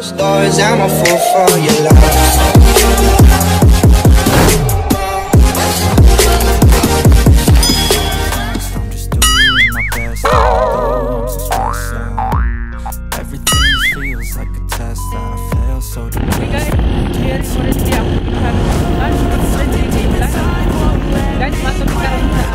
Stars, I'm a fool for your love. I'm just doing my best, although I'm so stressed out. Everything just feels like a test that I fail so depressed. Guys, masuk ka rin sa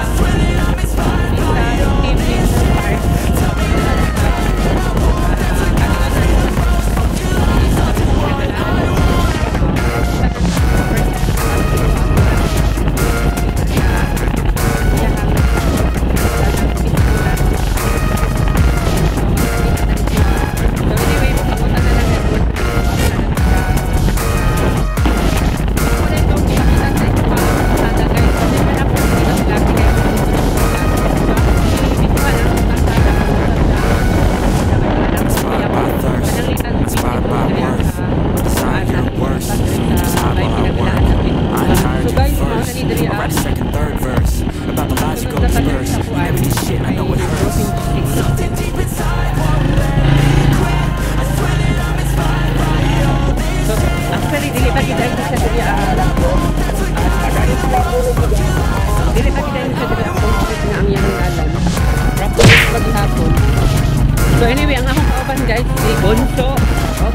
So anyway, ang akong kauban guys, si Bonso of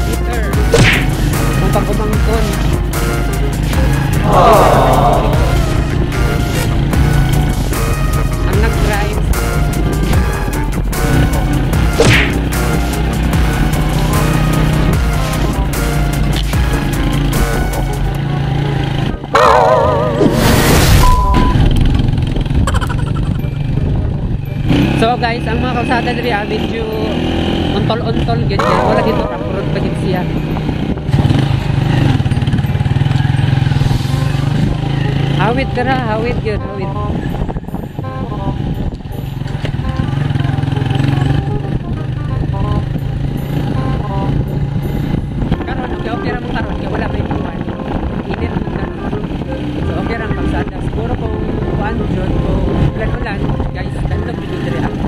Peter. Ang pag-umangkon. Ang nag-drive. So guys, ang mga kalsada diri medyo untol-untol ganyan. Wala dito road pa gid siya. Hawid tara, hawid gyud, hawid. Karon okay ra mo karon kay wala may buwan. Init mo karon. So okay ra ang kalsada. Siguro kung kuan jud ko ulan-ulan, guys, tanong dito diri ako.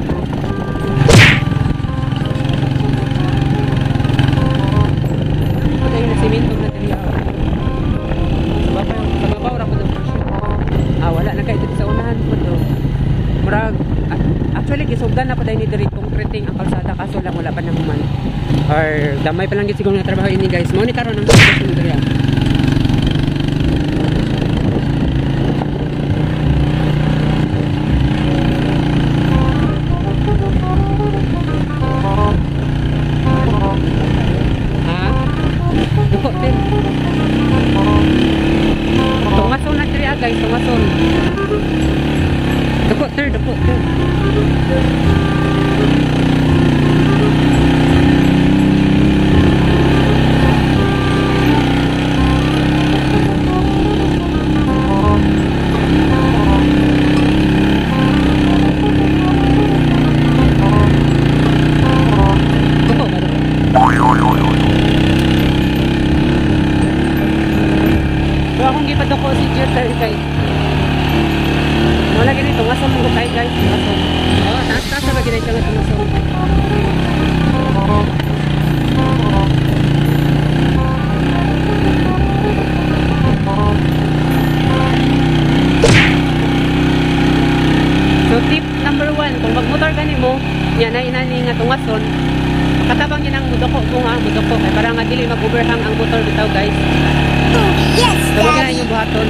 Patay na simento na diri ako. Sabab pa yung pagbabaw ra ko ng presyo. Wala na kay dito sa unahan po to. Murag actually gisugdan na paday ni diri concreting ang kalsada kaso lang wala pa naman. Or damay pa lang gid siguro na trabaho ini guys. Mo ni karon ang sitwasyon diri ako. Tungason na diri guys, tungason. Dako ter. So akong gipadako si Jeter kay wala ganito, tungason mo tayo guys, tungason. Taas na ba ganito nga tungason? So tip number 1, kung magmotor ka nimo, yan na inani nga tungason, katabang yun ang mudoko ko nga, mudoko kay para nga dili mag-overhang ang motor bitaw guys. Yes, so wag na inyong buhaton.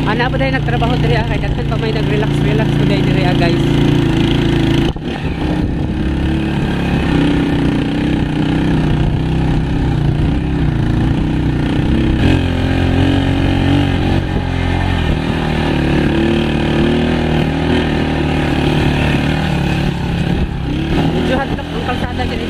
Ana pa dahil nagtrabaho diri kay daghan pa may nag-relax pa diri guys. Medyo hadlok ang kalsada diri.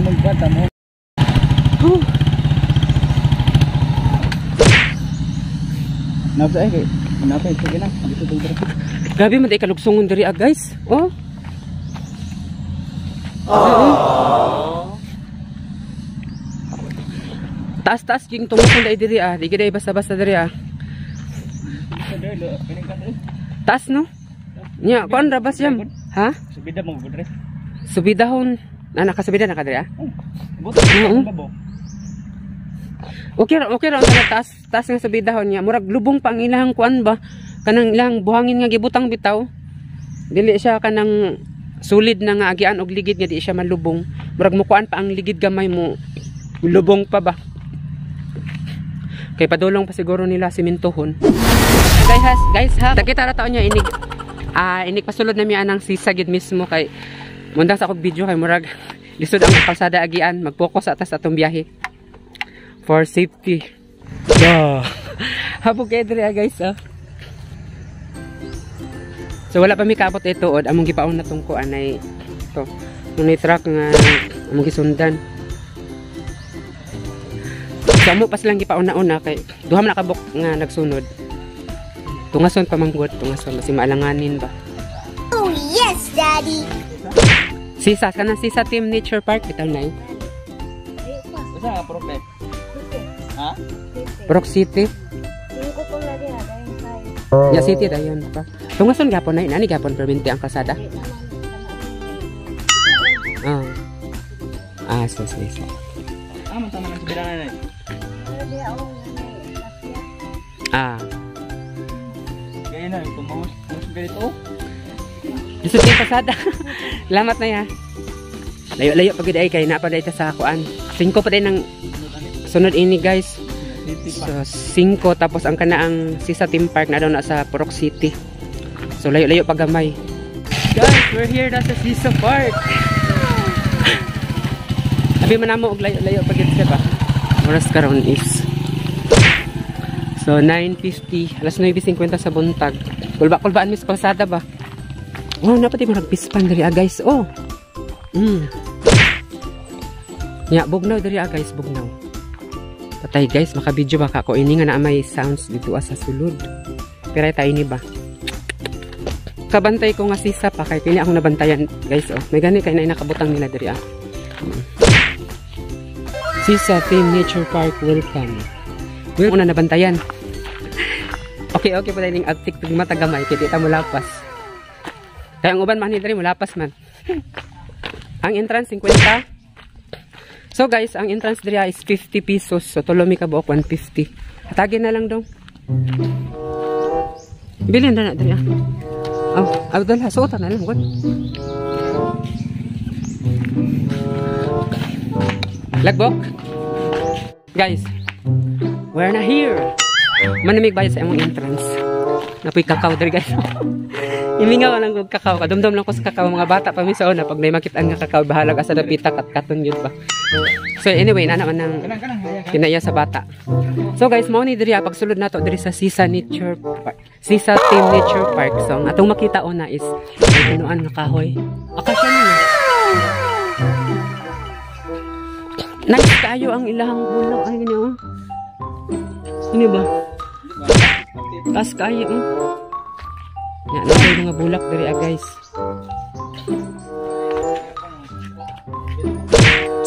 magkwanta mo. Nasa ay kay napay sige na dito dito. Grabe man tay kalugsungon diri guys. Oh. Taas-taas ging tumuson dai diri di gid basta-basta diri Taas no? Nya kon ra bas yam. Ha? Subida mo gud re. Subidahon. Nakasubida na ka diri Buto babo. Okay ra taas nga subidahon niya. Murag lubong pang ilang kuan ba? Kanang ilang buhangin nga gibutang bitaw. Dili siya kanang sulid na nga agian og ligid nga di siya malubong. Murag mukuan pa ang ligid gamay mo. Lubong pa ba? Kay padulong pa siguro nila simentohon. Guys ha. Takita ra taon niya inig pasulod na mi anang sisagid mismo kay mundang sa akong video kay murag lisod ang kalsada agian, mag-focus atas atong biyahe for safety. Habog kayo diri guys So wala pa mi kaabot ito od among gipaon na tong kuan ay to. Nung truck nga among gisundan. Kamo pas lang gipaon na una kay duha man nakabok nga nagsunod. Tungason pa manggod, tungason basi maalanganin ba. Oh yes, Daddy. Sisa Team Nature Park bitaw nay. Usa problem. Ha? Brook City. Ya City dayon pa. Tungason gapon nay nani gapon perminti ang kalsada. So. Man tama nang subida na. Kaya na ito mo ganito. Lisod yung pasada. Lamat na ya. Layo-layo pag ay kay napa dai ta sa kuan. 5 pa din ng sunod ini guys. So 5 tapos ang kanaang Sisa Team Park na daw na sa Brook City. So layo-layo pa gamay. Guys, we're here na sa Sisa Park. Abi man namo og layo-layo pag gid ba. Oras karon is so 9:50, alas 9:50 sa buntag. Kulba-kulbaan mis kalsada ba. Oh, napati mo nagpispan diri guys. Oh. Ya, bugnaw diri guys, bugnaw. Patay guys, maka-video ba ka ko ini nga na may sounds dito sa sulod. Pero tayo ni ba. Kabantay ko nga sisa pa kay kini akong nabantayan guys. Oh, may gani kay na nakabutang nila diri Sisa Team Nature Park, welcome. Una nabantayan. Okay pa dahil yung uptick pag matagamay kaya di ta mulapas. Kaya ang uban man diri mulapas man. Ang entrance 50. So guys, ang entrance diri is 50 pesos. So tulomi ka buok 150. Hatagin na lang dong. Bilhin na diri dal hasutan na lang gud. Lagbok. Guys, we're na here. Manamig bayad sa imong entrance. Napoy kakao diri guys. Imingaw lang og kakao. Kadumdum lang ko sa kakao mga bata pa mi sa una pag may makitaan nga kakao bahala ka sa dapita kat katon gyud ba. So anyway, na naman nang kinaya sa bata. So guys, mao ni diri pagsulod nato diri sa Sisa Nature Park. Sisa Team Nature Park. So ang atong makita una is pinuan nga kahoy. Akasya niya. Nice kayo ang ilahang bulak ay ganyan. Ini ba? Tas kayo Ya, na mga bulak diri guys.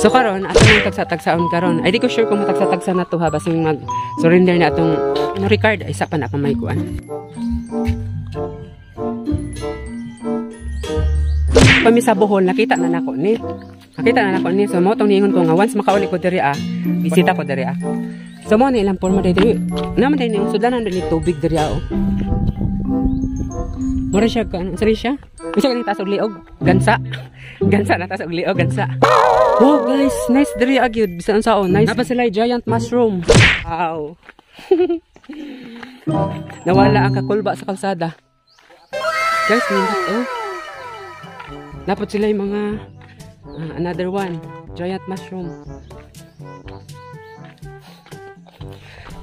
So karon ato nang tagsa-tagsaon karon. Ay di ko sure kung matagsa-tagsa na to ha basing mag surrender na atong record isa pa na kamay kuan. Pami sa Bohol nakita na nako ni. So mo tong niingon ko nga once makauli ko diri bisita ko diri So mo na ilang forma diri. Naman din yung sudanan dili tubig diri Mura siya kan, sari siya. Bisa kan taas og liog, gansa. Gansa na taas og liog, gansa. Oh guys, nice diri agyud bisan saon. Nice. Napa sila giant mushroom. Wow. Nawala ang kakulba sa kalsada. Guys, nindot Napot sila yung mga another one, giant mushroom.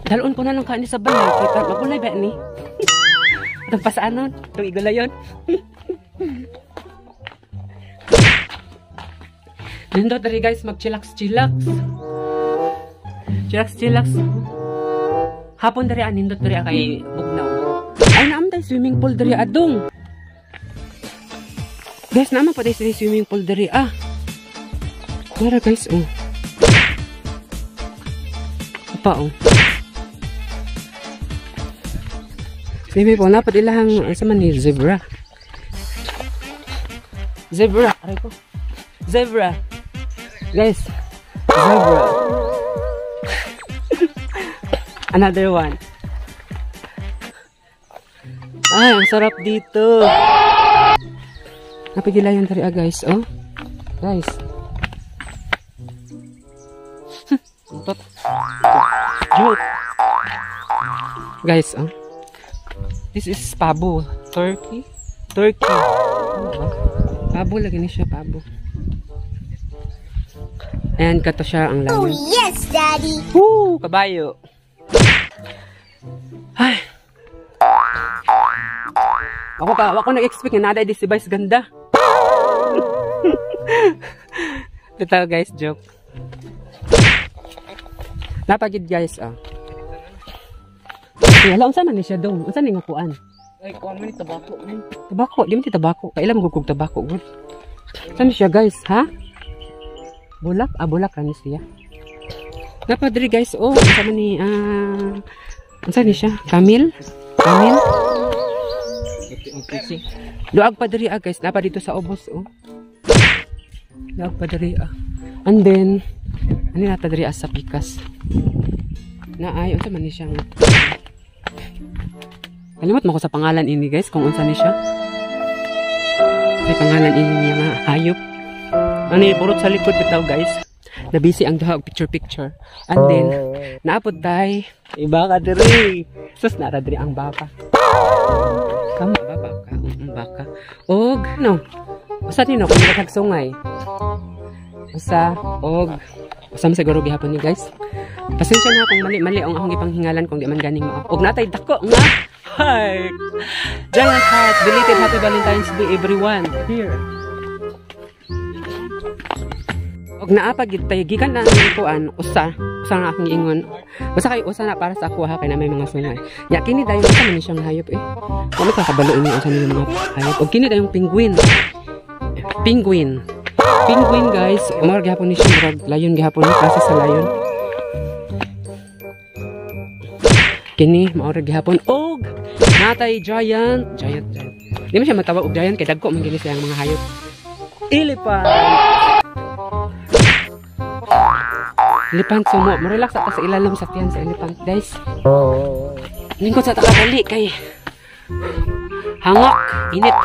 Dalon ko na lang kain sa balay. Kita magulay ba ni? Itong pasaanon, itong igulayon. Nindot diri guys, mag-chillax. Chillax. Hapon diri nindot diri kay Bugnaw. Ay naam tay swimming pool diri adong. Guys, naman pa tayo swimming pool diri Tara guys, Apa Swimming pool na pa ilahang sa man ni zebra. Aray ko. Zebra. Guys, zebra. Another one. Ay, ang sarap dito. Napigilayan tari guys, Guys. Untot. Joke. Guys, This is pabo. Turkey. Pabo lagi ni siya, pabo. Ayan, kato siya ang layo. Oh, yes, Daddy. Woo! Kabayo. Ay. Ako nag-expect na nada this device ganda. Ito guys, joke. Napagid guys, Wala, unsa man ni siya dong? Unsa ni ngupuan? Ay, kuan man tabako man. Tabako, di man ti tabako. Kailan magugug tabako, good. Saan siya guys, ha? Bulak? Bulak ra ni siya. Napadri guys, unsa man ni unsa ni siya? Camille? Luag pa diri guys, napa dito sa ubos, Luag pa diri And then, ano nata diri sa pikas? Naay, unsa man ni siya? Kalimot mo ko sa pangalan ini guys, kung unsa ni siya. Sa pangalan ini niya nga, hayop. Ano yung burot sa likod bitaw guys. Nabisi ang duha picture. And then, naapod tayo. Iba ka diri. Sus, nara diri ang baka. Kama ba baka? Baka. Og, no. Usa din ako nagkagsungay. Usa, og. Usa siguro gihapon ni guys. Pasensya na kung mali ang akong ipanghingalan kung di man ganing mao. Og natay dako nga. Hi! Giant heart, belated happy Valentine's Day everyone. Here. Og naapagid tay gikan na ang kuan usa nga akong giingon. Basta kay usa na para sa ako ha kay na may mga sungay. Ya kini dayon sa man siyang hayop Kami kakabalo ini usa ni mga hayop. Og kini dayong penguin. Penguin guys, umar gihapon ni siya murag layon gihapon ni kasi sa layon. Kini maura gihapon og natay giant. Di man siya matawag og giant kay dagko man gini siyang mga hayop. Elephant sumo, mo-relax ata sa ilalim sa tiyan sa elephant guys. Lingkod sa takadali kay hangak, init.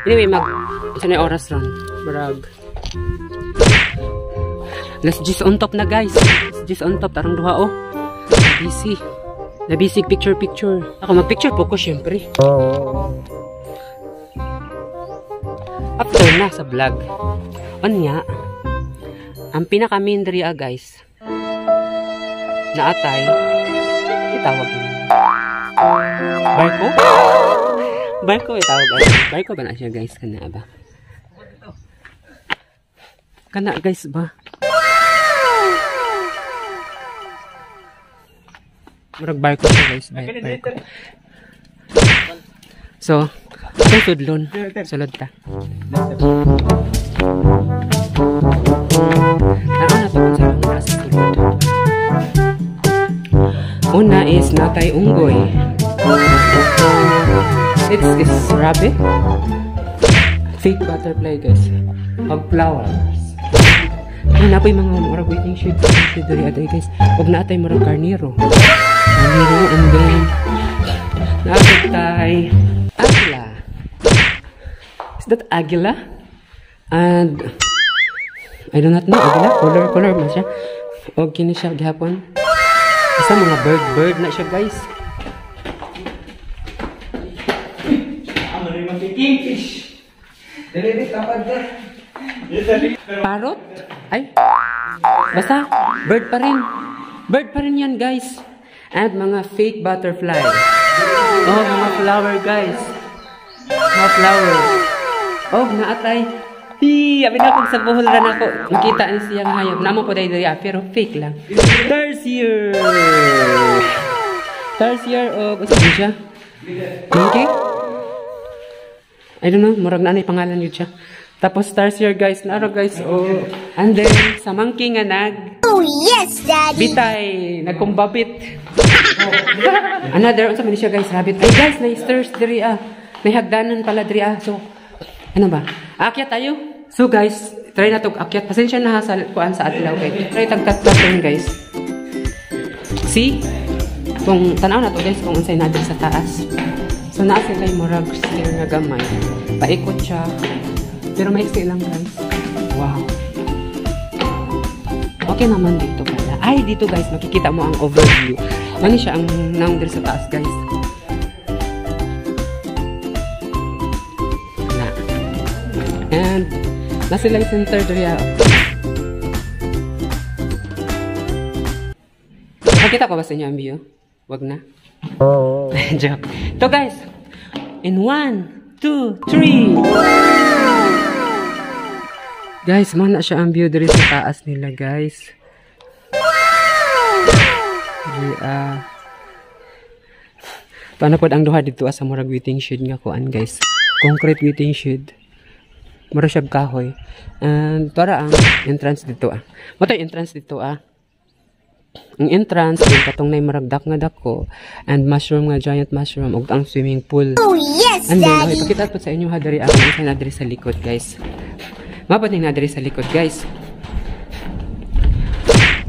Anyway, isa na oras ron. Barag. Let's just on top na guys. Let's just on top tarong duha Nabisi picture. Ako mag-picture po ko syempre. After na sa vlog. Anya, ang pinaka-main diri guys. Naatay. Itawag yun. Barko itawag guys. Barko ba na siya guys? Kana ba? Kana guys ba? Murag barko siya guys. Barko. So, ang sudlon. Sulod ta. Naroon na to kung sa mga sa sulod. Una is natay unggoy. It's rabbit. Fake butterfly guys. Pag flowers. Ay napoy mga murag waiting shade diri aday guys. Pag naatay murag carnero. And then naatay agila. Is that agila? And I do not know. Agila? Color man siya. O kini siya gihapon. Isa mga bird na siya guys. Kingfish. Parrot? Ay. Basta, bird pa rin yan guys. And mga fake butterfly. Oh, mga flower guys. Mga flower. Oh, naatay Abi na kung sa buhol ran ako. Makita ni siyang hayop. Namo po dahil pero fake lang. Tarsier! Tarsier o... Asa din siya? Okay? I don't know. Murag na pangalan yun siya. Tapos Tarsier guys. Naaro guys. Oh. And then, sa monkey nga Oh yes, Daddy. bitay. Nagkumbabit. Another. Unsa man siya guys? Rabbit. Ay guys, na-stairs diri ah. May hagdanan pala diri ah. So, ano ba? Aakyat tayo. So guys, try na to akyat. Pasensya na ha sa kuan sa adlaw kay. Try tagkat-kat guys. See? Kung tanaw na to guys kung unsay na sa taas. So naa sila yung murag stair nga gamay. Paikot siya. Pero maiksi lang guys. Wow. Okay naman dito pala. Ay dito guys makikita mo ang overview. Ano siya ang naong dito sa taas guys. And nasa lang center diriya. Nakita ko ba sa inyo ang view? Wag na. Joke. Ito guys. In 1, 2, 3. Guys, mana siya ang view diri sa taas nila guys. Paano po ang duha dito sa murag waiting shed nga kuan guys. Concrete waiting shed. Mura siya kahoy. And para ang entrance dito ah. Mo entrance dito ah. Ang entrance yung katong nay maragdak nga dako and mushroom nga giant mushroom ug ang swimming pool. Oh yes, And then Daddy. ipakita po sa inyo ha diri ang isa na diri sa likod guys. Mapod na diri sa likod guys.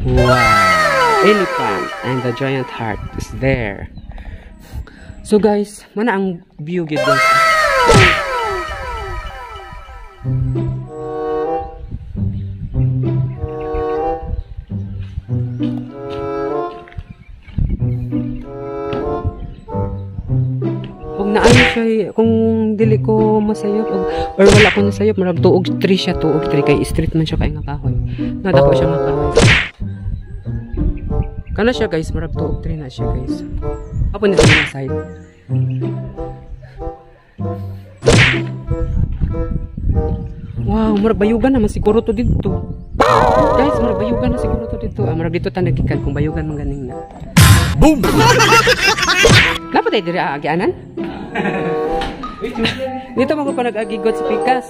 Wow! Elephant and the giant heart is there. So guys, mana ang view gid guys. Kung naayo siya, kung dili ko masayop or wala ko nasayop, marag tuog 3 siya, tuog 3 kay street man siya kay nga kahoy. Nadako siya nga kahoy. Kana siya guys, marag tuog 3 na siya guys. Apo na sa side. Wow, marag bayugan naman siguro to dito. Guys, marag bayugan na siguro to dito. Marag dito ta nagikad kung bayugan man ganing na. Boom! Dapat ay diri aagianan? Dito mo ko nag-agigot sa pikas.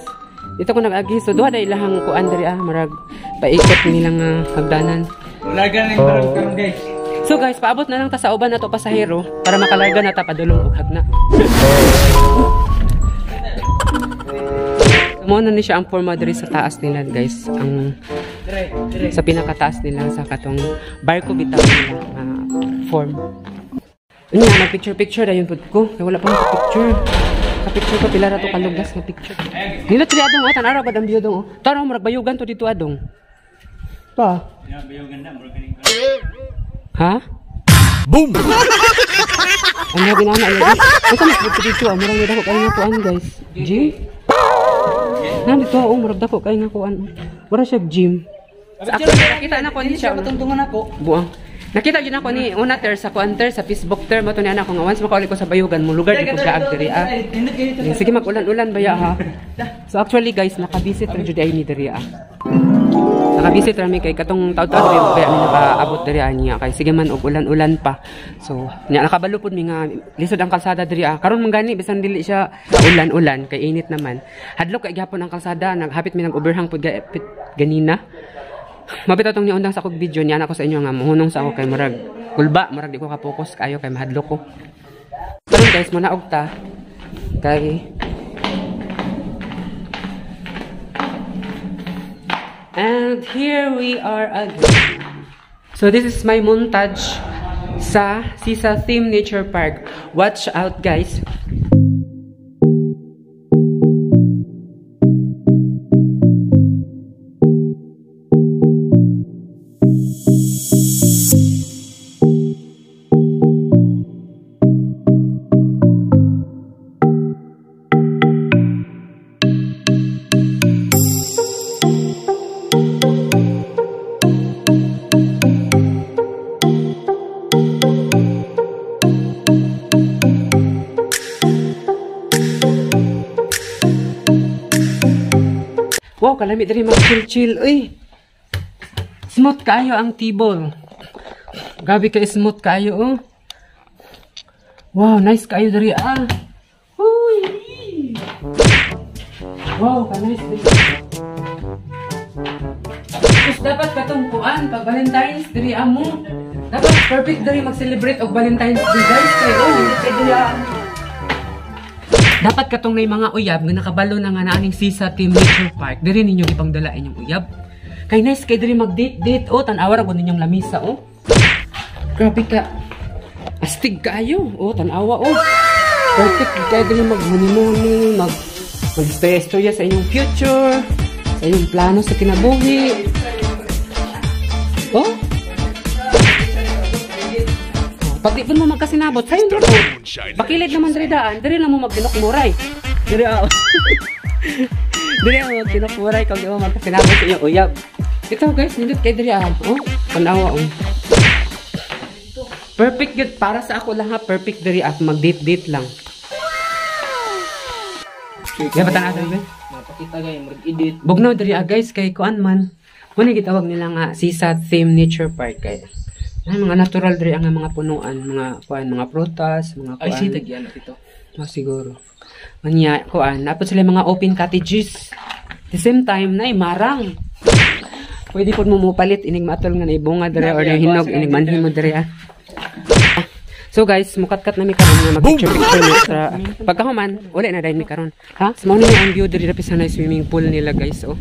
Dito ko nag-agi. So, duha na ilahang kuan diri marag paikot nilang hagdanan. Lagan ng barang karon guys. So guys, paabot na lang ta sa uban na to pasahero para makalarga na ta padulong og hagna. Mo na ni siya ang forma diri sa taas nila guys. Ang sa pinakataas nila sa katong barko bitaw nila form. Unya mag-picture dayon pud ko. Kay wala pa picture. Ka-picture ko pila ra to kalugas nga picture. Dili tri adong atan ara pad ang view dong. Tara murag bayugan to dito adong. Pa. Ya bayugan na murag kaning. Ha? Boom. Ano ginana yan? Ito mas dito murag ni dako kay nga kuan guys. Gym? Nandito murag dako kay nga kuan. Mura siya gym. Sa ako nakita na ko ni siya matungtungan ako. Buang. Nakita yun ako ni una ter sa kuanter sa Facebook ter mo to ni anak ko nga once makauli ko sa bayugan mo lugar di ko gaag diri ah. Sige mag-ulan-ulan baya ha. So actually guys naka-visit ra jud ay ni diri ah. Naka-visit ra mi kay katong taud-taud kaya mi nakaabot diri niya kay sige man og ulan-ulan pa. So nya nakabalo pud mi nga lisod ang kalsada diri ah. Karon man gani bisan dili siya ulan-ulan kay init naman. Hadlok kay gyapon ang kalsada naghapit mi nag-overhang pud ganina. Mabitaw tong niundang sa akong video niya ako sa inyo nga mohunong sa ako kay murag kulba murag di ko ka-focus kayo kay mahadlok ko. Karon guys mo naog ta kay and here we are again. So this is my montage sa Sisa Theme Nature Park. Watch out guys. Wow, kalami diri mag-chill-chill. Uy. Smooth kayo ang table. Gabi ka smooth kayo, oh. Wow, nice kayo diri, ah. Uy. Wow, ka-nice diri. Tapos dapat katungkuan pag Valentine's diri amo. Dapat perfect diri mag-celebrate og Valentine's Day, guys. Kay hindi kay diri. Dapat katong nay mga uyab nga nakabalo na nga naaning Sisa Team Nature Park. Diri ninyo gipangdala inyong uyab. Kay nice kay diri mag-date-date, oh, tan-awa ra gud ninyong lamisa, oh. Grabe ka. Astig kayo, oh, tan-awa, oh. Perfect kay diri mag-honeymoon, mag-istorya sa inyong future, sa inyong plano sa kinabuhi. Oh? Pati po mo magkasinabot, sayon dito. Bakilid naman diri daan, diri lang mo magdinokmuray. Diri ako. Diri ako magdinokmuray kung di mo magkasinabot sa inyong uyab. Ito guys, nindot kay diri oh. Tanawa, oh. Perfect yun. Para sa ako lang ha, perfect diri at mag-date-date lang. Kaya ba tanong ba? Napakita guys, mag-edit. Bugnaw diri guys, kay kuan man. Muna gitawag nila nga Sisa Theme Nature Park kay. Ay, mga natural diri ang mga punuan, mga kuan, mga prutas, mga kuan. Ay, sitag yan ito. Oh, siguro. Manya, kuan, napod sila mga open cottages. At the same time, na marang. Pwede po mo mupalit, inig matol nga na ibunga diri or hinog, inig manhin mo diri ah. So guys, mukat-kat na mi karon nga mag-picture mo sa pagkahuman, wala na dahil mi karon. Ha? Sa mga ang view diri sa na swimming pool nila guys, oh.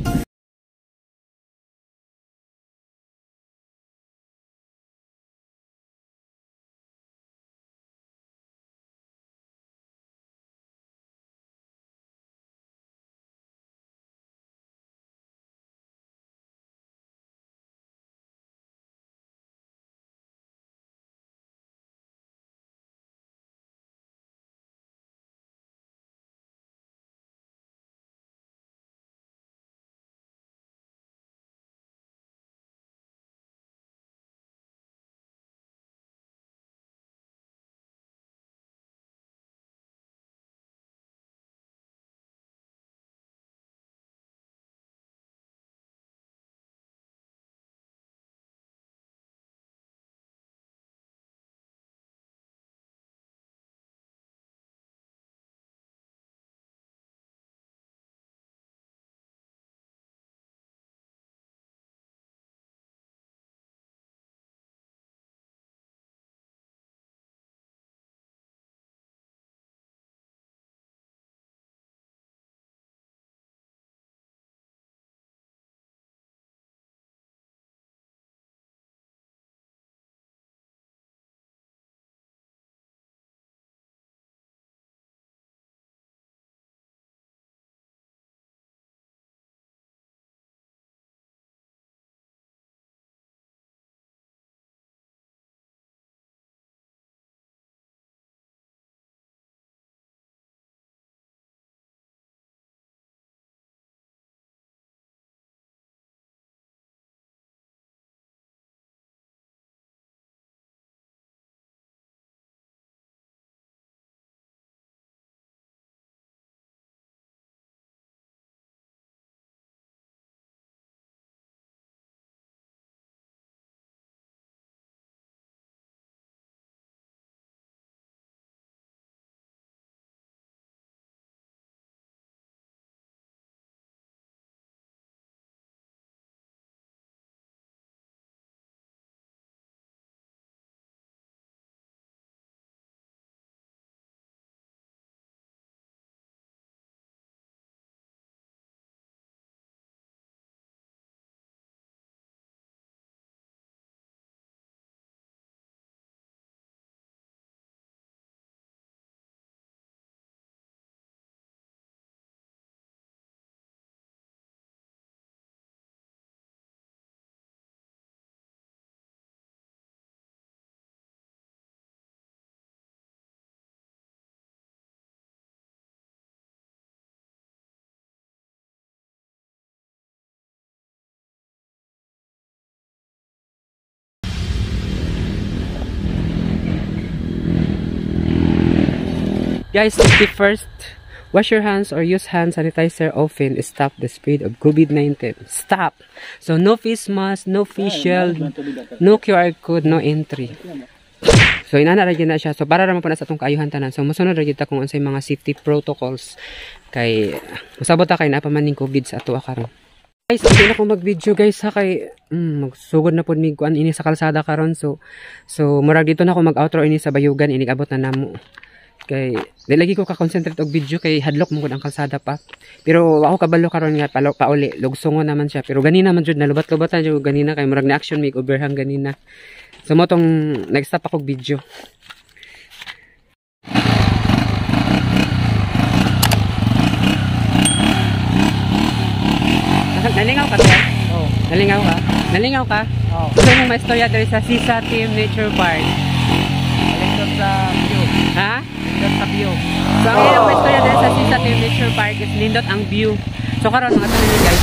Guys, 51st Wash your hands or use hand sanitizer often. Stop the spread of COVID-19. Stop. So no face mask, no face shield, no QR code, no entry. So inana ra gyud na siya. So para ra man po na sa atong kaayuhan tanan. So mosunod ra gyud ta kung unsay mga safety protocols kay usabot ta kay napamaning COVID sa ato karon. Guys, hindi na akong mag-video guys ha kay magsugod na po mig kuan ini sa kalsada karon. So murag dito na ako mag-outro ini sa bayugan ini abot na namo. Kay di lagi ko ka-concentrate og video kay hadlok mo gud ang kalsada pa. Pero ako kabalo karon nga pauli lugsongon naman siya. Pero ganina man jud nalubat-lubatan jud ganina kay murag na action mig overhang ganina. So mo tong next stop akong video. Nalingaw ka, sir? Oo. Nalingaw ka? Nalingaw ka? Oo. Gusto mong maistorya dito sa Sisa Team Nature Park? Lindot sa view. Ha? Lindot sa view. So, ang ilang maistorya dito sa Sisa Team Nature Park is nindot ang view. So, karon mga tanong guys,